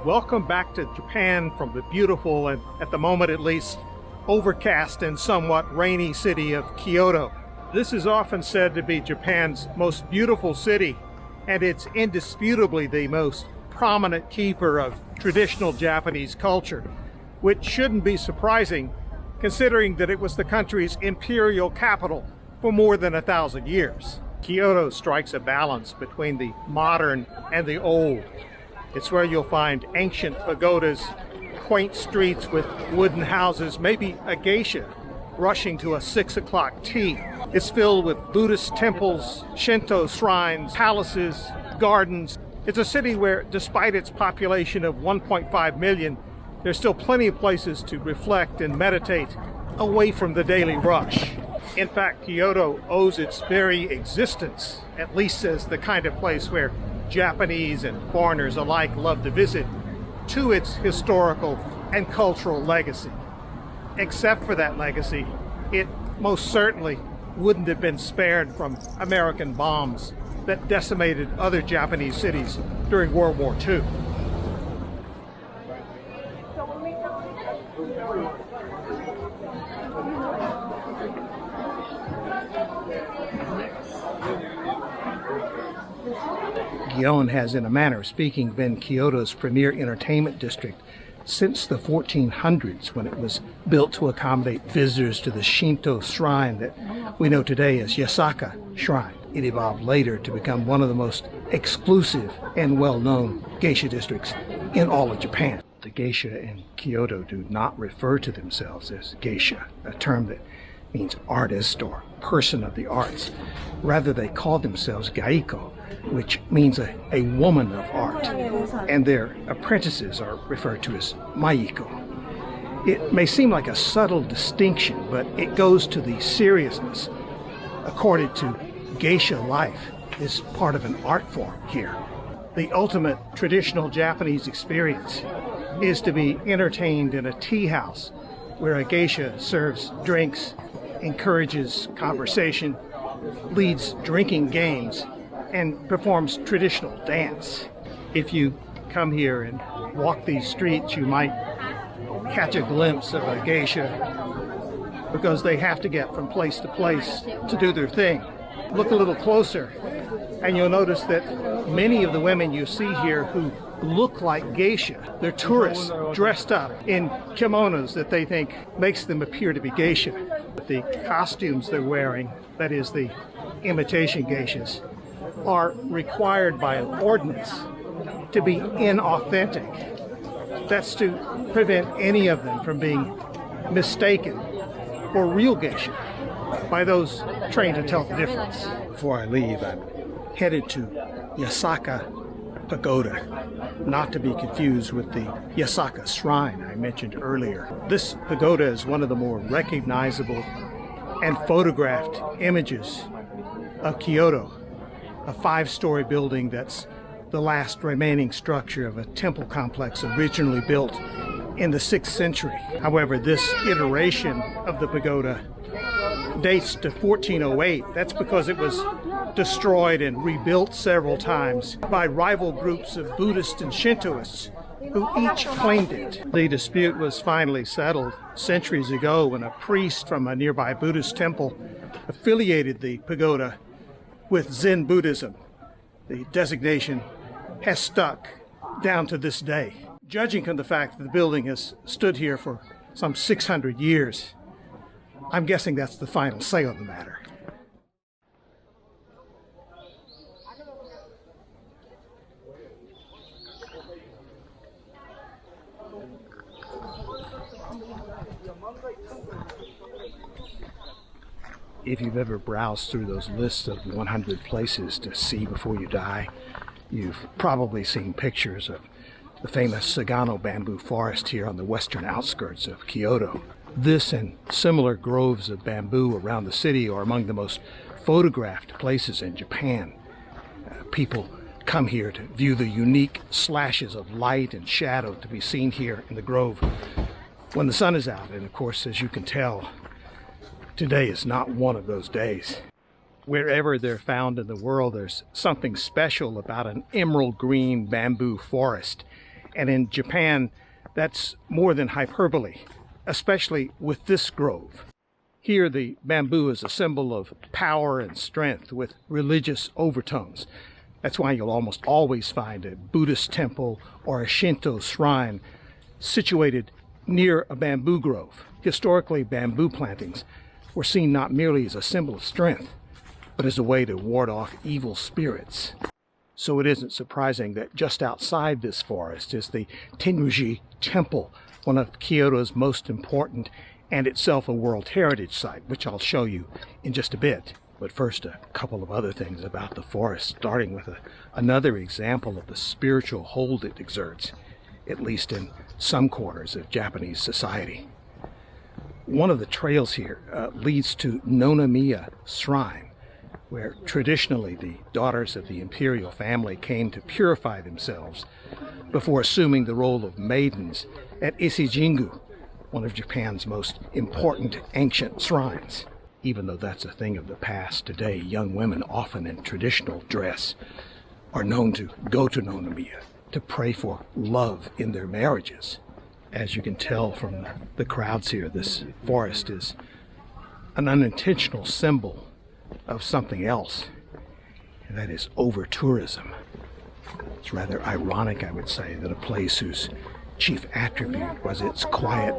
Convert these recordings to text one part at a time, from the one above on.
Welcome back to Japan from the beautiful and, at the moment at least, overcast and somewhat rainy city of Kyoto. This is often said to be Japan's most beautiful city, and it's indisputably the most prominent keeper of traditional Japanese culture, which shouldn't be surprising considering that it was the country's imperial capital for more than 1,000 years. Kyoto strikes a balance between the modern and the old. It's where you'll find ancient pagodas, quaint streets with wooden houses, maybe a geisha rushing to a 6 o'clock tea. It's filled with Buddhist temples, Shinto shrines, palaces, gardens. It's a city where, despite its population of 1.5 million, there's still plenty of places to reflect and meditate away from the daily rush. In fact, Kyoto owes its very existence, at least as the kind of place where Japanese and foreigners alike love to visit, to its historical and cultural legacy. Except for that legacy, it most certainly wouldn't have been spared from American bombs that decimated other Japanese cities during World War II. Gion has, in a manner of speaking, been Kyoto's premier entertainment district since the 1400s, when it was built to accommodate visitors to the Shinto shrine that we know today as Osaka Shrine. It evolved later to become one of the most exclusive and well-known geisha districts in all of Japan. The geisha in Kyoto do not refer to themselves as geisha, a term that means artist or person of the arts. Rather, they call themselves gaiko, which means a woman of art, and their apprentices are referred to as maiko. It may seem like a subtle distinction, but it goes to the seriousness accorded to geisha life is part of an art form here. The ultimate traditional Japanese experience is to be entertained in a tea house where a geisha serves drinks, encourages conversation, leads drinking games, and performs traditional dance. If you come here and walk these streets, you might catch a glimpse of a geisha because they have to get from place to place to do their thing. Look a little closer and you'll notice that many of the women you see here who look like geisha, they're tourists dressed up in kimonos that they think makes them appear to be geisha. But the costumes they're wearing, that is the imitation geishas, are required by an ordinance to be inauthentic. That's to prevent any of them from being mistaken for real geisha by those trained to tell the difference. Before I leave, I'm headed to Osaka Pagoda, not to be confused with the Osaka Shrine I mentioned earlier. This pagoda is one of the more recognizable and photographed images of Kyoto, a 5-story building that's the last remaining structure of a temple complex originally built in the 6th century. However, this iteration of the pagoda dates to 1408. That's because it was destroyed and rebuilt several times by rival groups of Buddhists and Shintoists who each claimed it. The dispute was finally settled centuries ago when a priest from a nearby Buddhist temple affiliated the pagoda with Zen Buddhism. The designation has stuck down to this day. Judging from the fact that the building has stood here for some 600 years, I'm guessing that's the final say on the matter. If you've ever browsed through those lists of 100 places to see before you die, you've probably seen pictures of the famous Sagano bamboo forest here on the western outskirts of Kyoto. This and similar groves of bamboo around the city are among the most photographed places in Japan. People come here to view the unique slashes of light and shadow to be seen here in the grove when the sun is out. And of course, as you can tell, today is not one of those days. Wherever they're found in the world, there's something special about an emerald green bamboo forest. And in Japan, that's more than hyperbole, especially with this grove. Here, the bamboo is a symbol of power and strength with religious overtones. That's why you'll almost always find a Buddhist temple or a Shinto shrine situated near a bamboo grove. Historically, bamboo plantings were seen not merely as a symbol of strength, but as a way to ward off evil spirits. So it isn't surprising that just outside this forest is the Tenryuji Temple, one of Kyoto's most important and itself a World Heritage Site, which I'll show you in just a bit. But first, a couple of other things about the forest, starting with another example of the spiritual hold it exerts, at least in some corners of Japanese society. One of the trails here leads to Nonomiya Shrine, where traditionally the daughters of the imperial family came to purify themselves before assuming the role of maidens at Ise-jingu, one of Japan's most important ancient shrines. Even though that's a thing of the past, today young women, often in traditional dress, are known to go to Nonomiya to pray for love in their marriages. As you can tell from the crowds here, this forest is an unintentional symbol of something else, and that is over-tourism. It's rather ironic, I would say, that a place whose chief attribute was its quiet,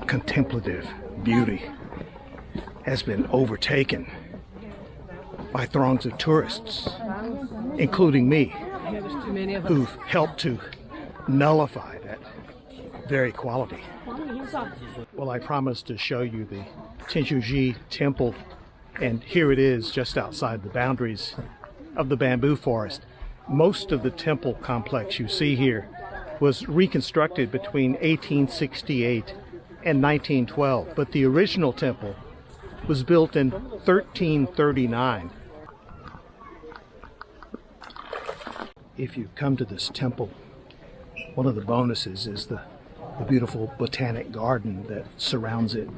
contemplative beauty has been overtaken by throngs of tourists, including me, who've helped to nullify that very quality. Well, I promised to show you the Tenryuji Temple, and here it is just outside the boundaries of the bamboo forest. Most of the temple complex you see here was reconstructed between 1868 and 1912, but the original temple was built in 1339. If you come to this temple, one of the bonuses is the beautiful botanic garden that surrounds it.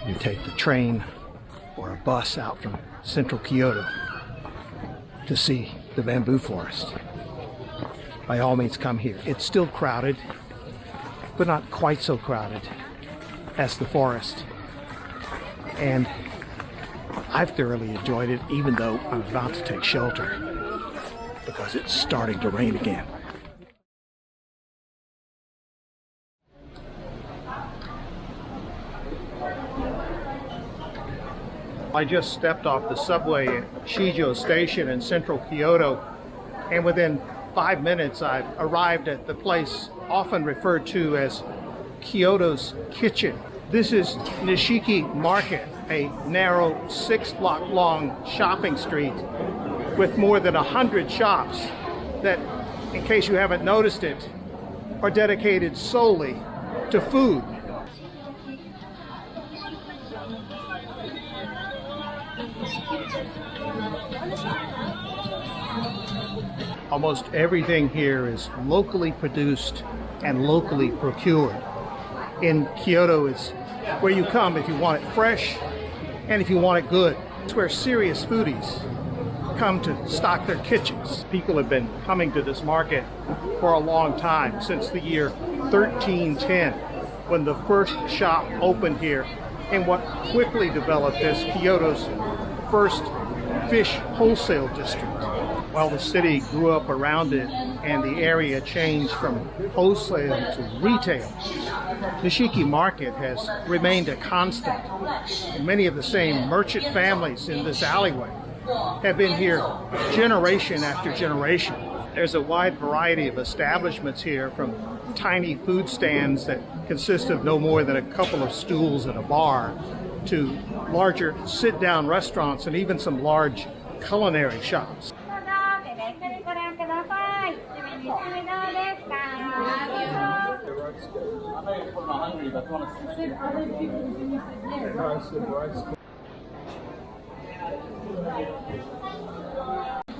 You take the train or a bus out from central Kyoto to see the bamboo forest. By all means, come here. It's still crowded, but not quite so crowded as the forest. And I've thoroughly enjoyed it, even though I'm about to take shelter because it's starting to rain again. I just stepped off the subway at Shijo Station in central Kyoto, and within 5 minutes I've arrived at the place often referred to as Kyoto's Kitchen. This is Nishiki Market, a narrow 6-block long shopping street with more than 100 shops that, in case you haven't noticed it, are dedicated solely to food. Almost everything here is locally produced and locally procured. In Kyoto, it's where you come if you want it fresh and if you want it good. It's where serious foodies come to stock their kitchens. People have been coming to this market for a long time, since the year 1310, when the first shop opened here in what quickly developed as Kyoto's first fish wholesale district. While the city grew up around it and the area changed from wholesale to retail, Nishiki Market has remained a constant. Many of the same merchant families in this alleyway have been here generation after generation. There's a wide variety of establishments here, from tiny food stands that consist of no more than a couple of stools and a bar, to larger sit-down restaurants and even some large culinary shops.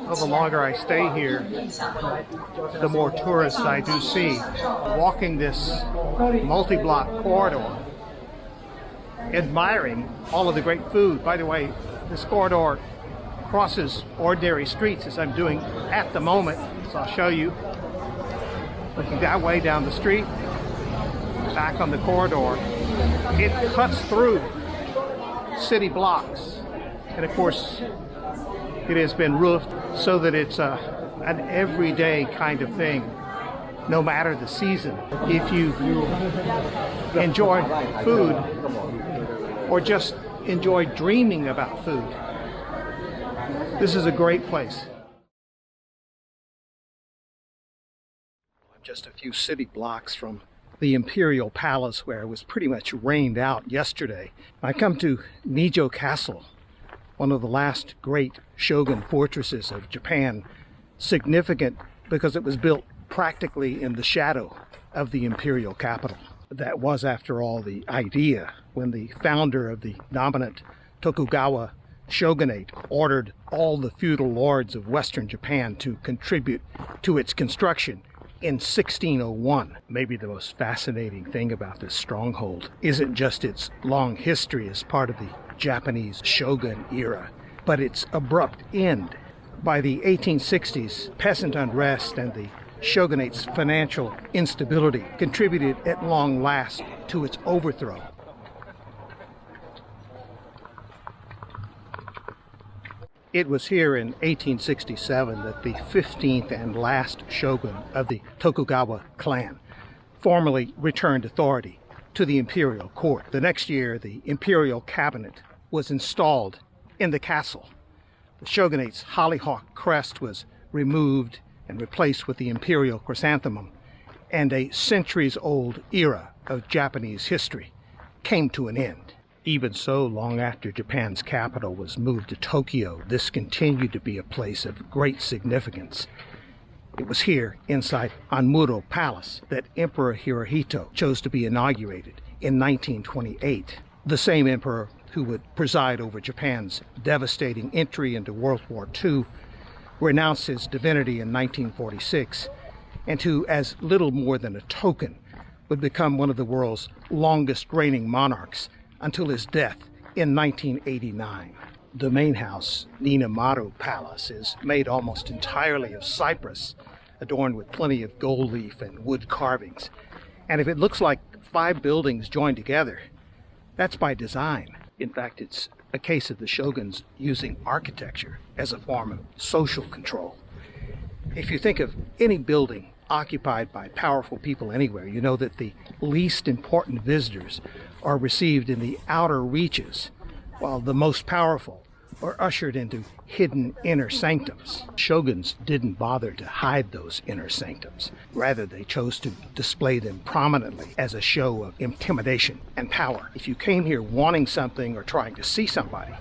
Well, the longer I stay here, the more tourists I do see walking this multi-block corridor, admiring all of the great food. By the way, this corridor crosses ordinary streets, as I'm doing at the moment, so I'll show you. Looking that way down the street, back on the corridor, it cuts through city blocks. And of course, it has been roofed so that it's an everyday kind of thing, no matter the season. If you enjoy food or just enjoy dreaming about food, this is a great place. Just a few city blocks from the Imperial Palace, where it was pretty much rained out yesterday. I come to Nijo Castle, one of the last great shogun fortresses of Japan, significant because it was built practically in the shadow of the imperial capital. That was, after all, the idea when the founder of the dominant Tokugawa shogunate ordered all the feudal lords of Western Japan to contribute to its construction in 1601. Maybe the most fascinating thing about this stronghold isn't just its long history as part of the Japanese shogun era, but its abrupt end. By the 1860s, peasant unrest and the shogunate's financial instability contributed at long last to its overthrow. It was here in 1867 that the 15th and last shogun of the Tokugawa clan formally returned authority to the imperial court. The next year, the imperial cabinet was installed in the castle. The shogunate's hollyhock crest was removed and replaced with the imperial chrysanthemum, and a centuries-old era of Japanese history came to an end. Even so, long after Japan's capital was moved to Tokyo, this continued to be a place of great significance. It was here, inside Anmuro Palace, that Emperor Hirohito chose to be inaugurated in 1928. The same emperor who would preside over Japan's devastating entry into World War II, renounced his divinity in 1946, and who, as little more than a token, would become one of the world's longest reigning monarchs until his death in 1989. The main house, Ninamaru Palace, is made almost entirely of cypress, adorned with plenty of gold leaf and wood carvings. And if it looks like 5 buildings joined together, that's by design. In fact, it's a case of the shoguns using architecture as a form of social control. If you think of any building occupied by powerful people anywhere, you know that the least important visitors are received in the outer reaches, while the most powerful are ushered into hidden inner sanctums. Shoguns didn't bother to hide those inner sanctums. Rather, they chose to display them prominently as a show of intimidation and power. If you came here wanting something or trying to see somebody,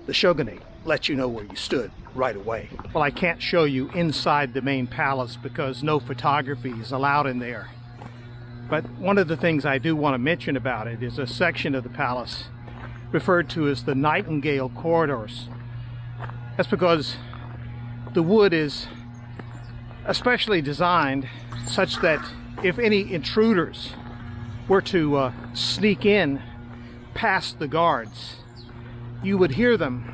the shogunate let you know where you stood right away. Well, I can't show you inside the main palace because no photography is allowed in there. But one of the things I do want to mention about it is a section of the palace referred to as the Nightingale corridors. That's because the wood is especially designed such that if any intruders were to sneak in past the guards, you would hear them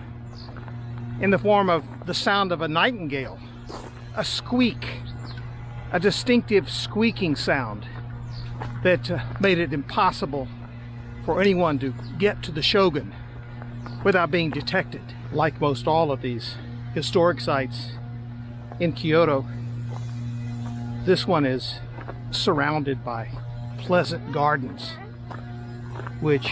in the form of the sound of a nightingale, a squeak, a distinctive squeaking sound that made it impossible for anyone to get to the shogun without being detected. Like most all of these historic sites in Kyoto, this one is surrounded by pleasant gardens, which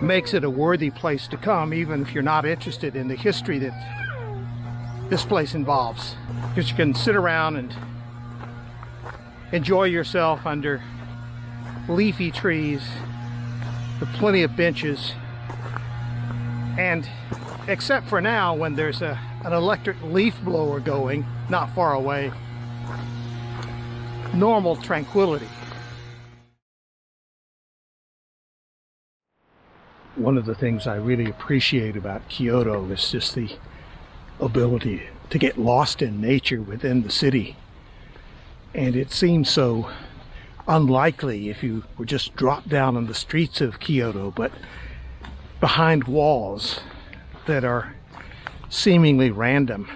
makes it a worthy place to come, even if you're not interested in the history that this place involves. Because you can sit around and enjoy yourself under leafy trees with plenty of benches, and except for now when there's an electric leaf blower going not far away, normal tranquility. One of the things I really appreciate about Kyoto is just the ability to get lost in nature within the city. And it seems so unlikely if you were just dropped down on the streets of Kyoto, but behind walls that are seemingly random.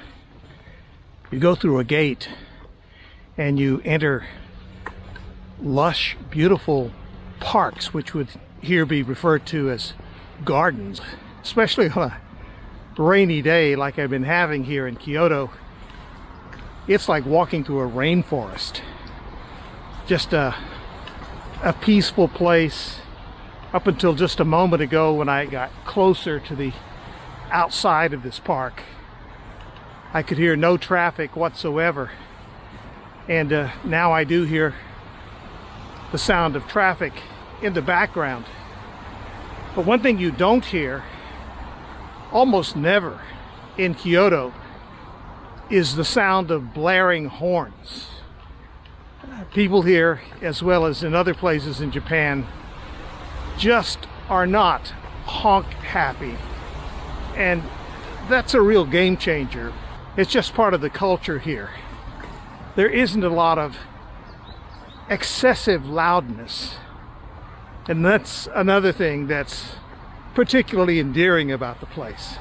You go through a gate and you enter lush, beautiful parks, which would here be referred to as gardens. Especially on a rainy day like I've been having here in Kyoto, it's like walking through a rainforest. Just a peaceful place up until just a moment ago when I got closer to the outside of this park. I could hear no traffic whatsoever, and now I do hear the sound of traffic in the background. But one thing you don't hear almost never in Kyoto is the sound of blaring horns. People here, as well as in other places in Japan, just are not honk happy, and that's a real game changer. It's just part of the culture here. There isn't a lot of excessive loudness, and that's another thing that's particularly endearing about the place.